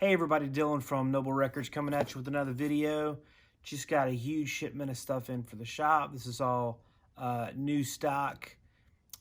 Hey everybody, Dylan from Noble Records coming at you with another video. Just got a huge shipment of stuff in for the shop. This is all new stock.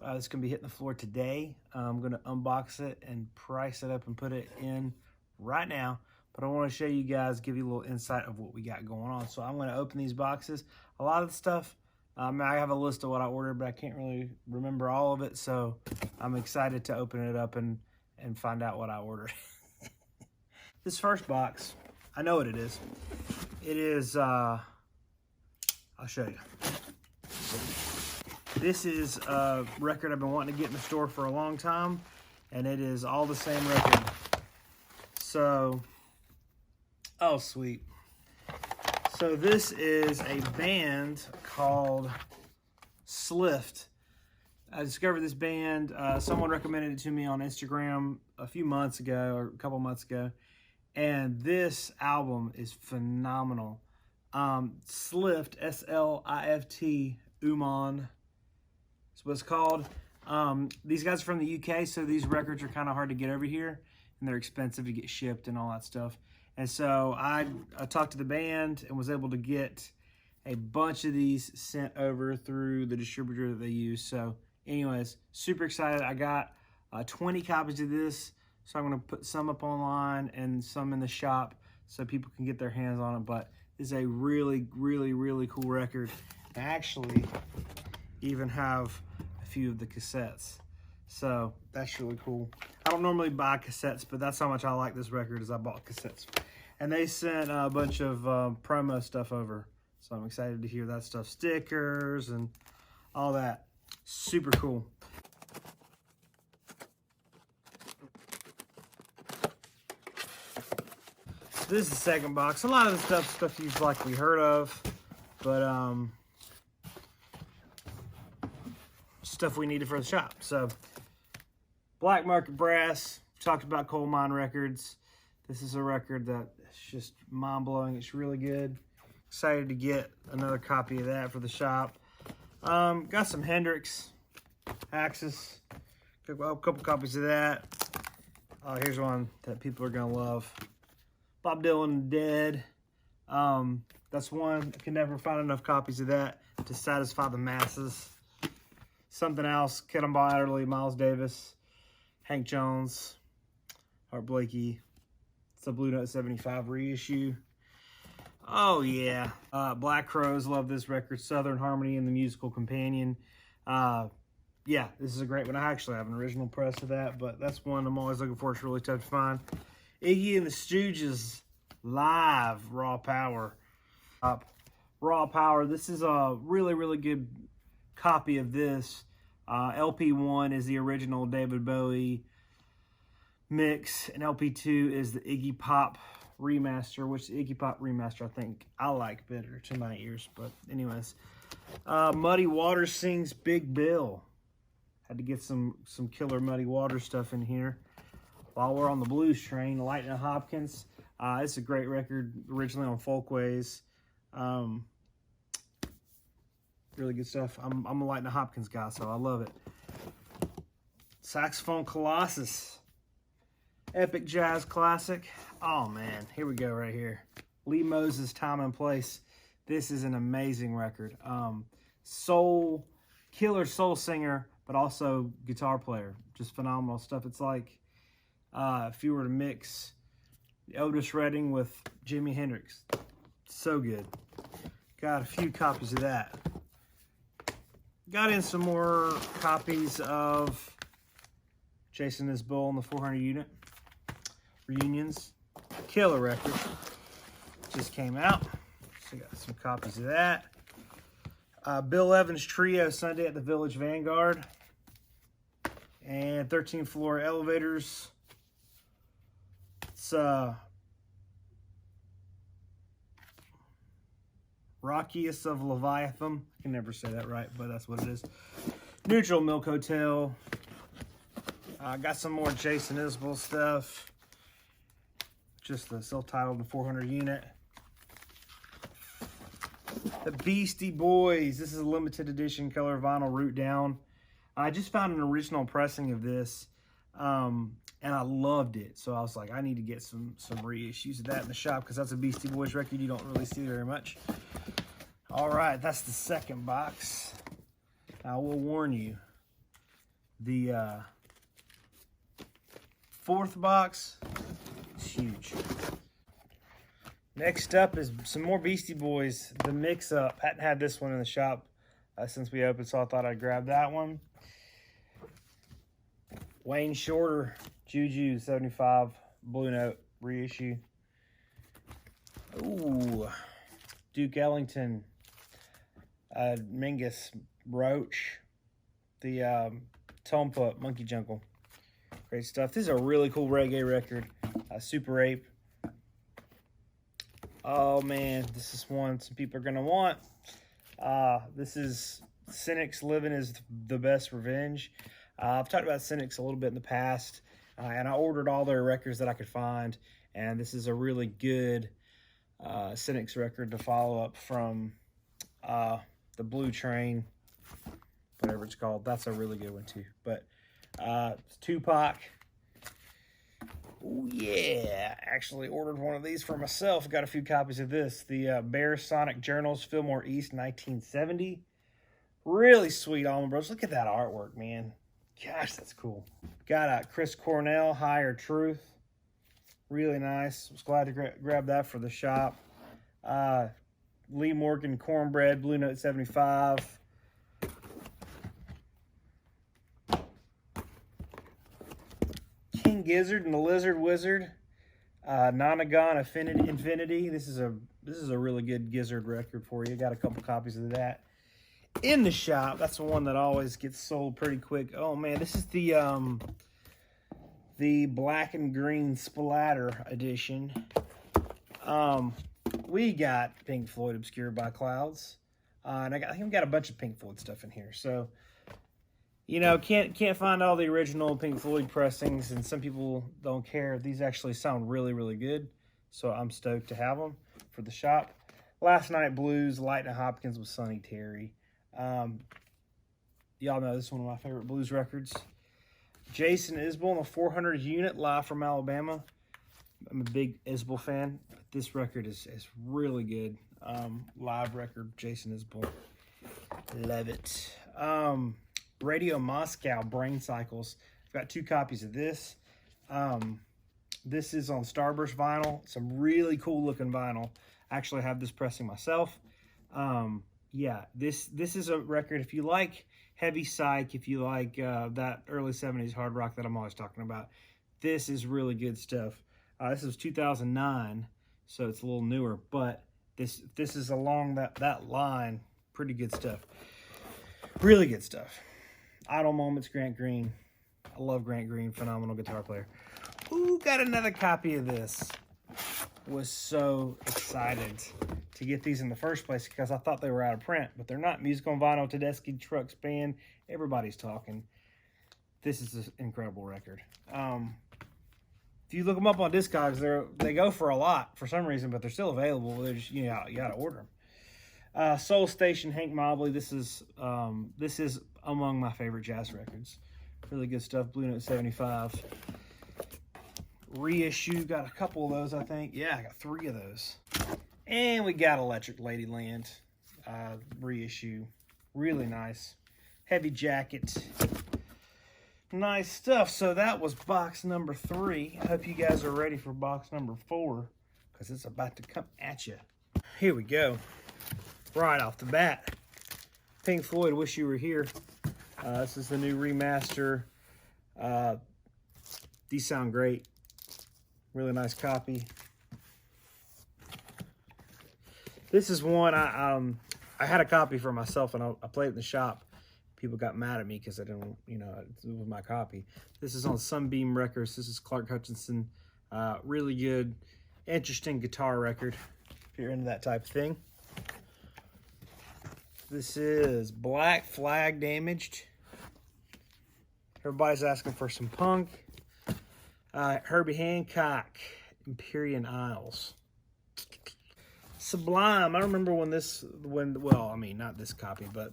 It's going to be hitting the floor today. I'm going to unbox it and price it up and put it in right now. But I want to show you guys, give you a little insight of what we got going on. So I'm going to open these boxes. A lot of the stuff, I have a list of what I ordered, but I can't really remember all of it. So I'm excited to open it up and find out what I ordered. This first box, I know what it is. It is, I'll show you. This is a record I've been wanting to get in the store for a long time, and it is all the same record. So, oh sweet. So this is a band called Slift. I discovered this band, someone recommended it to me on Instagram a few months ago, or a couple months ago. And this album is phenomenal. Slift, S-L-I-F-T, Uman is what it's called. These guys are from the UK, so these records are kind of hard to get over here, and they're expensive to get shipped and all that stuff. And so I talked to the band and was able to get a bunch of these sent over through the distributor that they use. So anyways, super excited. I got 20 copies of this. So I'm going to put some up online and some in the shop so people can get their hands on it. But it's a really, really, really cool record. I actually even have a few of the cassettes. So that's really cool. I don't normally buy cassettes, but that's how much I like this record is I bought cassettes. And they sent a bunch of promo stuff over. So I'm excited to hear that stuff. Stickers and all that. Super cool. This is the second box. A lot of the stuff you've likely heard of, but stuff we needed for the shop. So, Black Market Brass. Talked about Coal Mine Records. This is a record that is just mind-blowing. It's really good. Excited to get another copy of that for the shop. Got some Hendrix, Axis. A couple copies of that. Here's one that people are gonna love. Bob Dylan, Dead. That's one. I can never find enough copies of that to satisfy the masses. Something else. Cannonball Adderley, Miles Davis, Hank Jones, Art Blakey. It's a Blue Note 75 reissue. Oh yeah. Black Crowes, love this record. Southern Harmony and the Musical Companion. Yeah, this is a great one. I actually have an original press of that, but that's one I'm always looking for. It's really tough to find. Iggy and the Stooges live, Raw Power. Raw Power. This is a really, really good copy of this. LP1 is the original David Bowie mix, and LP2 is the Iggy Pop remaster, which the Iggy Pop remaster I think I like better to my ears. But anyways, Muddy Waters sings Big Bill. Had to get some killer Muddy Waters stuff in here. While we're on the blues train, Lightning Hopkins. It's a great record, originally on Folkways. Really good stuff. I'm a Lightning Hopkins guy, so I love it. Saxophone Colossus. Epic jazz classic. Oh man, here we go right here. Lee Moses, Time and Place. This is an amazing record. Killer soul singer, but also guitar player. Just phenomenal stuff. It's like if you were to mix Otis Redding with Jimi Hendrix. So good. Got a few copies of that. Got in some more copies of Jason Isbell and the 400 Unit. Reunions. Killer record. Just came out. So got some copies of that. Bill Evans Trio, Sunday at the Village Vanguard. And 13th Floor Elevators. It's Rockiest of Leviathan. I can never say that right, but that's what it is. Neutral Milk Hotel. Got some more Jason Isbell stuff. Just the self-titled, the 400 Unit. The Beastie Boys. This is a limited edition color vinyl Root Down. I just found an original pressing of this. and I loved it. So I was like, I need to get some reissues of that in the shop, because that's a Beastie Boys record you don't really see very much. All right, that's the second box. I will warn you, the fourth box is huge. Next up is some more Beastie Boys, the mix-up. Hadn't had this one in the shop since we opened, so I thought I'd grab that one. Wayne Shorter, Juju 75, Blue Note reissue. Ooh, Duke Ellington, Mingus Roach, the Tone Pup, Monkey Jungle. Great stuff. This is a really cool reggae record. Super Ape. Oh man, this is one some people are gonna want. This is Cynic's Living is the Best Revenge. I've talked about Cynic's a little bit in the past, and I ordered all their records that I could find, and this is a really good Cynic's record to follow up from the Blue Train, whatever it's called. That's a really good one too. But Tupac. Oh yeah, actually ordered one of these for myself. Got a few copies of this. The Bear Sonic Journals, Fillmore East, 1970. Really sweet Allman Brothers. Look at that artwork, man. Gosh, that's cool. Got Chris Cornell, Higher Truth. Really nice. Was glad to grab that for the shop. Lee Morgan, Cornbread, Blue Note 75. King Gizzard and the Lizard Wizard, Nonagon Infinity. This is a really good Gizzard record for you. Got a couple copies of that in the shop. That's the one that always gets sold pretty quick. Oh man, this is the black and green splatter edition. We got Pink Floyd Obscured by Clouds, and I think we got a bunch of Pink Floyd stuff in here. So, you know, can't find all the original Pink Floyd pressings, and some people don't care. These actually sound really, really good, so I'm stoked to have them for the shop. Last Night Blues, Lightning Hopkins with Sonny Terry. Y'all know this is one of my favorite blues records. Jason Isbell and the 400 Unit, live from Alabama. I'm a big Isbell fan. This record is really good. Live record, Jason Isbell. Love it. Radio Moscow, Brain Cycles. I've got 2 copies of this. This is on Starburst vinyl. Some really cool looking vinyl. I actually have this pressing myself. Yeah, this is a record. If you like heavy psych, if you like that early 70s hard rock that I'm always talking about, this is really good stuff. This is 2009, so it's a little newer, but this is along that line. Pretty good stuff. Really good stuff. Idle Moments, Grant Green. I love Grant Green, phenomenal guitar player. Ooh, got another copy of this. Was so excited to get these in the first place because I thought they were out of print, but they're not. Music on Vinyl, Tedeschi Trucks Band. Everybody's talking. This is an incredible record. If you look them up on Discogs, they go for a lot for some reason, but they're still available. They're just, you know, you got to order them. Soul Station, Hank Mobley. This is among my favorite jazz records. Really good stuff. Blue Note 75. Reissue. Got a couple of those, I think. Yeah, I got 3 of those. And we got Electric Ladyland reissue. Really nice. Heavy jacket. Nice stuff. So that was box number 3. I hope you guys are ready for box number 4, because it's about to come at you. Here we go. Right off the bat, Pink Floyd, Wish You Were Here. This is the new remaster. These sound great. Really nice copy. This is one I had a copy for myself, and I played it in the shop. People got mad at me because I didn't, you know, it was my copy. This is on Sunbeam Records. This is Clark Hutchinson. Really good, interesting guitar record if you're into that type of thing. This is Black Flag Damaged. Everybody's asking for some punk. Herbie Hancock, Empyrean Isles. Sublime. I remember well, I mean, not this copy, but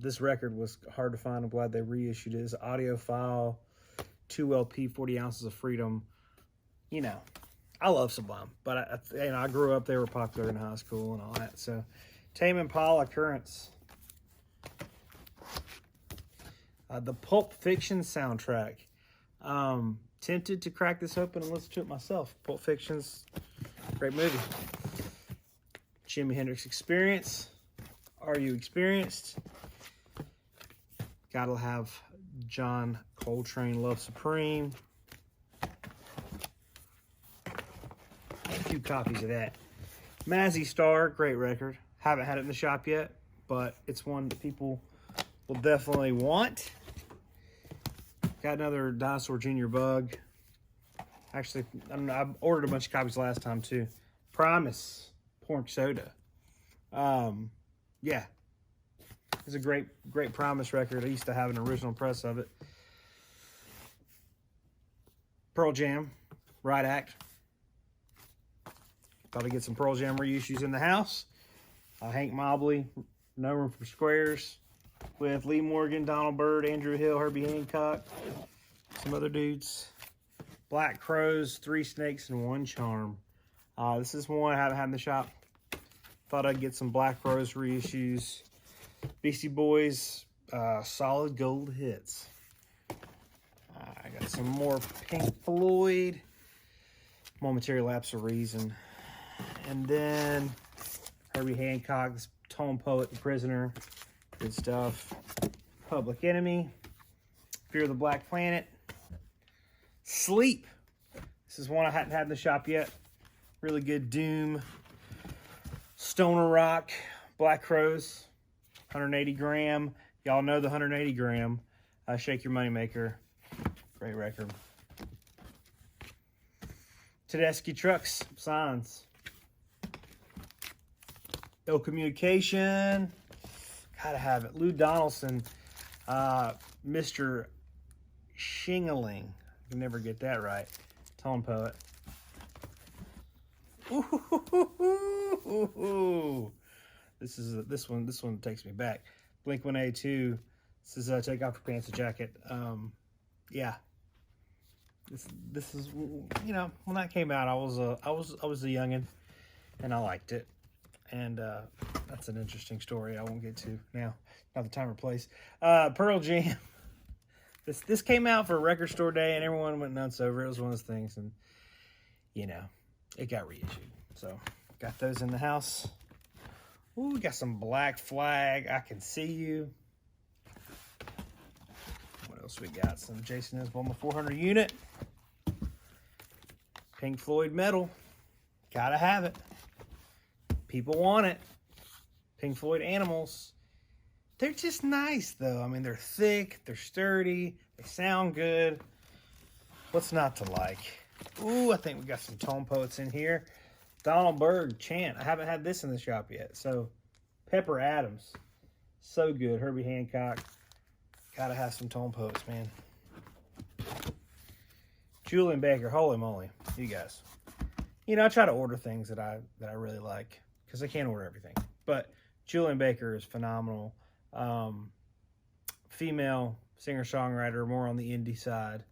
this record was hard to find. I'm glad they reissued it. It's audiophile 2 LP, 40 ounces of Freedom. You know, I love Sublime, but I grew up, they were popular in high school and all that. So, Tame Impala Currents. The Pulp Fiction soundtrack. Tempted to crack this open and listen to it myself. Pulp Fiction's a great movie. Jimi Hendrix Experience. Are You Experienced? Gotta have John Coltrane Love Supreme. A few copies of that. Mazzy Star, great record. Haven't had it in the shop yet, but it's one that people will definitely want. Got another Dinosaur Jr. Bug. Actually, I ordered a bunch of copies last time too. Primus Pork Soda. Yeah, it's a great Primus record. I used to have an original press of it. Pearl Jam, Riot Act. Probably get some Pearl Jam reissues in the house. Hank Mobley, No Room for Squares, with Lee Morgan, Donald Byrd, Andrew Hill, Herbie Hancock, some other dudes. Black Crows, 3 Snakes, and 1 Charm. This is one I haven't had in the shop. Thought I'd get some Black Crows reissues. Beastie Boys, solid gold hits. I got some more Pink Floyd. Momentary Lapse of Reason. And then Herbie Hancock, Tone Poet, The Prisoner. Good stuff. Public Enemy. Fear of the Black Planet. Sleep. This is one I hadn't had in the shop yet. Really good Doom. Stoner Rock. Black Crows. 180 gram. Y'all know the 180 gram. Shake Your Moneymaker. Great record. Tedeschi Trucks. Signs. Ill Communication. Gotta have it. Lou Donaldson. Mr. Shingling. I can never get that right. Tone Poet. Ooh. This one takes me back. Blink-182. This is Take Off Your Pants and Jacket. Yeah. This is, you know, when that came out, I was a youngin, and I liked it. And that's an interesting story I won't get to now. Not the time or place. Pearl Jam. This came out for Record Store Day, and everyone went nuts over it. It was one of those things, and you know, it got reissued. So got those in the house. Ooh, we got some Black Flag. I Can See You. What else we got? Some Jason Isbell 400 unit. Pink Floyd Metal. Gotta have it. People want it. Pink Floyd Animals. They're just nice, though. I mean, they're thick, they're sturdy, they sound good. What's not to like? Ooh, I think we got some Tone Poets in here. Donald Byrd, Chant. I haven't had this in the shop yet. So, Pepper Adams. So good. Herbie Hancock. Gotta have some Tone Poets, man. Julian Baker. Holy moly. You guys. You know, I try to order things that I really like, because I can't order everything. But Julian Baker is phenomenal. Female singer-songwriter, more on the indie side.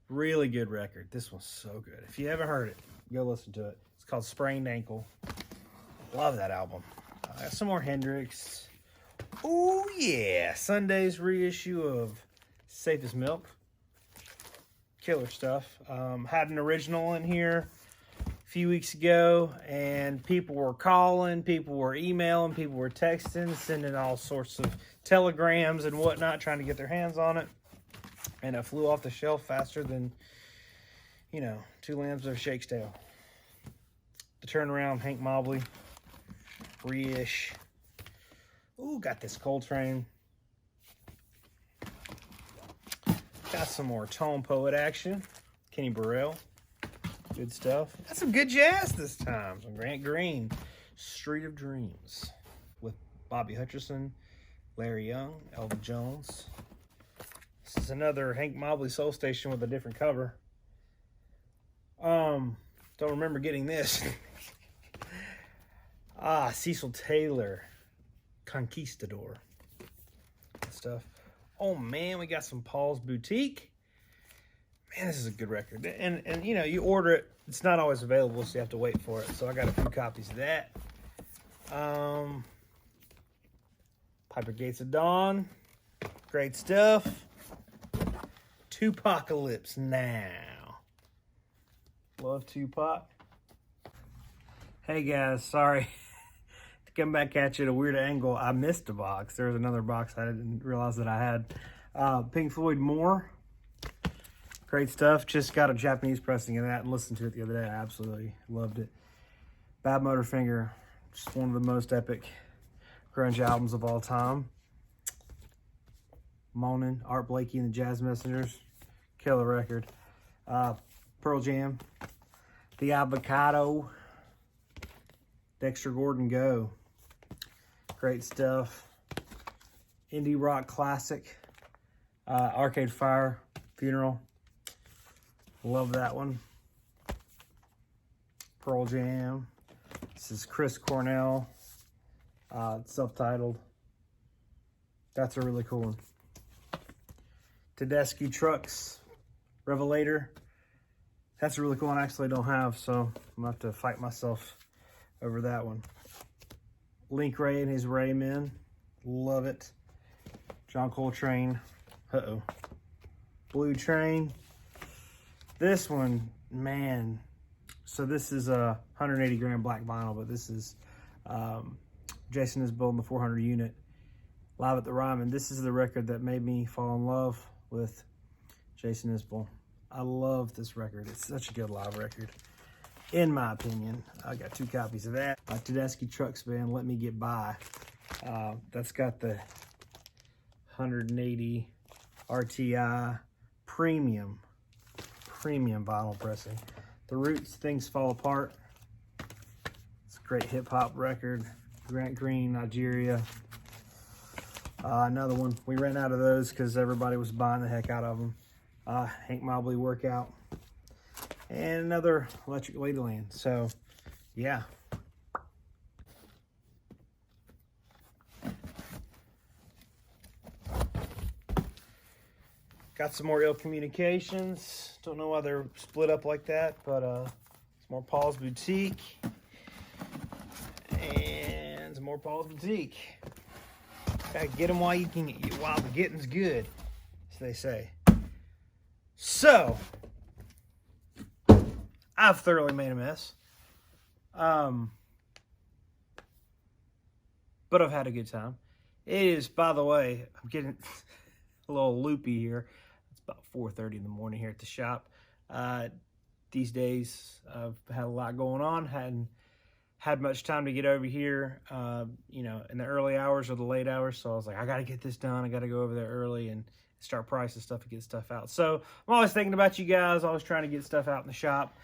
Really good record. This one's so good. If you haven't heard it, go listen to it. It's called Sprained Ankle. Love that album. I got some more Hendrix. Oh yeah, Sunday's reissue of Safe as Milk. Killer stuff. Had an original in here a few weeks ago, and people were calling, people were emailing, people were texting, sending all sorts of telegrams and whatnot, trying to get their hands on it. And it flew off the shelf faster than, you know, 2 lambs of Shake's tail. The Turnaround, Hank Mobley. Reish. Ooh, got this Coltrane. Got some more Tone Poet action. Kenny Burrell. Good stuff. Got some good jazz this time. Some Grant Green. Street of Dreams. With Bobby Hutcherson, Larry Young, Elvin Jones. This is another Hank Mobley Soul Station with a different cover. Don't remember getting this. Cecil Taylor, Conquistador. Good stuff. Oh man, we got some Paul's Boutique. Man, this is a good record. And you know, you order it, it's not always available, so you have to wait for it. So I got a few copies of that. Piper Gates of Dawn. Great stuff. Tupacalypse Now. Love Tupac. Hey guys, sorry to come back at you at a weird angle. I missed a box. There was another box I didn't realize that I had. Pink Floyd More. Great stuff. Just got a Japanese pressing of that and listened to it the other day. I absolutely loved it. Bad Motorfinger. Just one of the most epic grunge albums of all time. Moanin', Art Blakey and the Jazz Messengers. Killer record. Pearl Jam. The Avocado. Dexter Gordon Go. Great stuff. Indie rock classic. Arcade Fire. Funeral. Love that one. Pearl Jam. This is Chris Cornell. It's self-titled. That's a really cool one. Tedeschi Trucks Revelator. That's a really cool one I actually don't have, so I'm going to have to fight myself over that one. Link Ray and his Ray Men. Love it. John Coltrane. Uh-oh. Blue Train. This one, man. So this is a 180 gram black vinyl, but this is Jason is building the 400 unit live at the Ryman. This is the record that made me fall in love with Jason Isbell. I love this record. It's such a good live record, in my opinion. I got 2 copies of that. Tedeschi Trucks Band, Let Me Get By. That's got the 180 RTI premium vinyl pressing. The Roots, Things Fall Apart. It's a great hip hop record. Grant Green, Nigeria. Another one. We ran out of those because everybody was buying the heck out of them. Hank Mobley Workout. And another Electric Ladyland. So, yeah. Got some more Ill Communications. Don't know why they're split up like that, but some more Paul's Boutique. And some more Paul's Boutique. Gotta get them while you can, while the getting's good, as they say. So, I've thoroughly made a mess. But I've had a good time. It is, by the way, I'm getting a little loopy here. It's about 4:30 in the morning here at the shop. These days, I've had a lot going on. Hadn't had much time to get over here, you know, in the early hours or the late hours. So I was like, I got to get this done. I got to go over there early and start pricing stuff and get stuff out. So I'm always thinking about you guys, always trying to get stuff out in the shop.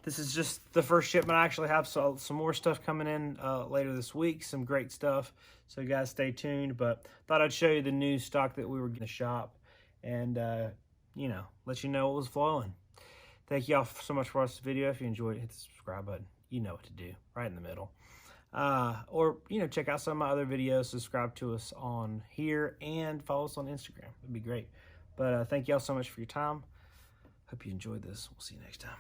This is just the first shipment. I actually have some more stuff coming in later this week, some great stuff. So you guys stay tuned. But thought I'd show you the new stock that we were going to shop and, you know, let you know what was flowing. Thank y'all so much for watching this video. If you enjoyed it, hit the subscribe button. You know what to do, right in the middle. Or, you know, check out some of my other videos. Subscribe to us on here and follow us on Instagram. It'd be great. But thank y'all so much for your time. Hope you enjoyed this. We'll see you next time.